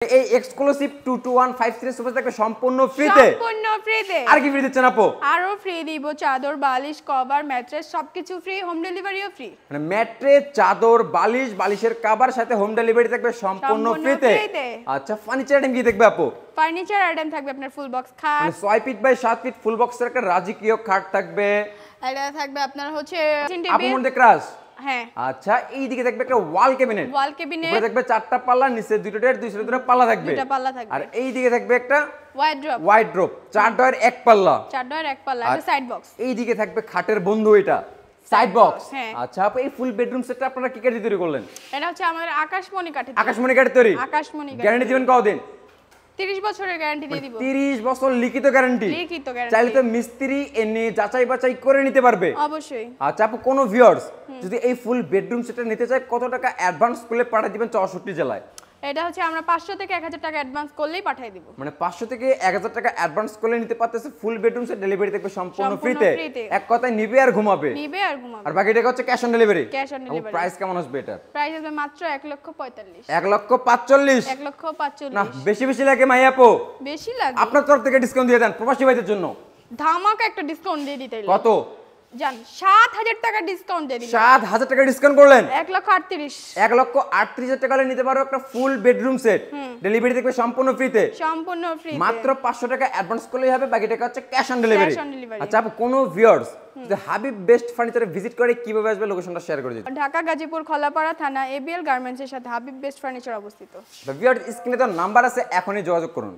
এই exclusive 22153 super থাকবে সম্পূর্ণ ফ্রিতে। আর কি ফ্রি দিচ্ছেন আপু? আরো ফ্রি দিব চাদর, বালিশ, কভার, ম্যাট্রেস সবকিছু ফ্রি, হোম ডেলিভারিও ফ্রি। মানে ম্যাট্রেস, চাদর, বালিশ, বালিশের কভার সাথে হোম ডেলিভারি থাকবে সম্পূর্ণ ফ্রিতে। আচ্ছা, ফার্নিচার আইটেম কি দেখবে আপু? ফার্নিচার আইটেম থাকবে আপনার ফুল বক্স খাট, মানে 6 ফিট বাই 7 ফিট ফুল বক্সের একটা রাজকীয় খাট থাকবে। এটা থাকবে আপনার হচ্ছে আপু মধ্যে ক্রাশ। হ্যাঁ। আচ্ছা, এই দিকে দেখবে একটা ওয়াল ক্যাবিনেট। উপরে দেখবে 4টা পাল্লা, নিচে দুটো ডের, দুই সাইডে দুটো পাল্লা থাকবে। দুটো পাল্লা থাকবে। আর এই দিকে থাকবে একটা ওয়াইড্রপ 4 ডয়ের এক পাল্লা। 4 ডয়ের এক পাল্লা, একটা সাইড বক্স। এই দিকে থাকবে খাটের বন্ধু, এটা সাইড বক্স। আচ্ছা আপু, এই ফুল বেডরুম সেটটা আপনারা কি কাঠে তৈরি করলেন? এটা হচ্ছে আমাদের আকাশমণি কাঠে। আকাশমণি কাঠে তৈরি? আকাশমণি কাঠে। গ্যারান্টি দিবেন কতদিন? 30 বছরের গ্যারান্টি দিয়ে দিব। 30 বছর লিখিত গ্যারান্টি। লিখিত গ্যারান্টি। চাইলে তো মিস্ত্রি এনে যাচাই বাছাই করে নিতে পারবে। অবশ্যই। আচ্ছা আপু, কোন ভিউয়ার্স যদি এই ফুল বেডরুম সেটটা নিতে চায় কত টাকা অ্যাডভান্স করলে পাঠিয়ে দিবেন 64 জেলায়? এটা হচ্ছে আমরা 500 থেকে 1000 টাকা অ্যাডভান্স করলেই পাঠিয়ে দিব। মানে 500 থেকে 1000 টাকা অ্যাডভান্স করলে নিতে পারতেছে ফুল বেডরুম সেট, ডেলিভারি থাকবে সম্পূর্ণ ফ্রিতে। এক কথায় নিবে আর ঘুমাবে। আর বাকি টাকা হচ্ছে cash on delivery. Cash on delivery. Price কেমন আসবে এটা? প্রাইস আসবে মাত্র 1,45,000। 1,45,000? 1,45,000 না, বেশি বেশি লাগে মাই আপু। বেশি লাগে? আপনার তরফ থেকে ডিসকাউন্ট দিয়ে দেন প্রবাসী ভাইদের জন্য। ধামাকা একটা ডিসকাউন্ট দিয়ে দিতে। কত? জান 7,000 টাকা ডিসকাউন্ট দিয়ে দিলাম। 7,000 টাকা ডিসকাউন্ট করলেন? 1,38,000। 1,38,000 টাকা নিতে পারো একটা ফুল বেডরুম সেট, ডেলিভারি থাকবে সম্পূর্ণ ফ্রিতে। সম্পূর্ণ ফ্রি, মাত্র 500 টাকা অ্যাডভান্স করলেই হবে, বাকি টাকা হচ্ছে ক্যাশ অন ডেলিভারি। আচ্ছা আপু, কোন ভিউয়ার্স যদি হাবিব বেস্ট ফার্নিচারে ভিজিট করে কিভাবে আসবে লোকেশনটা শেয়ার করে দিন। ঢাকা গাজীপুর খলাপাড়া থানা, এবিএল গার্মেন্টস এর সাথে হাবিব বেস্ট ফার্নিচার অবস্থিত। ভিউয়ার্স, স্ক্রিনে তো নাম্বার আছে, এখনই যোগাযোগ করুন।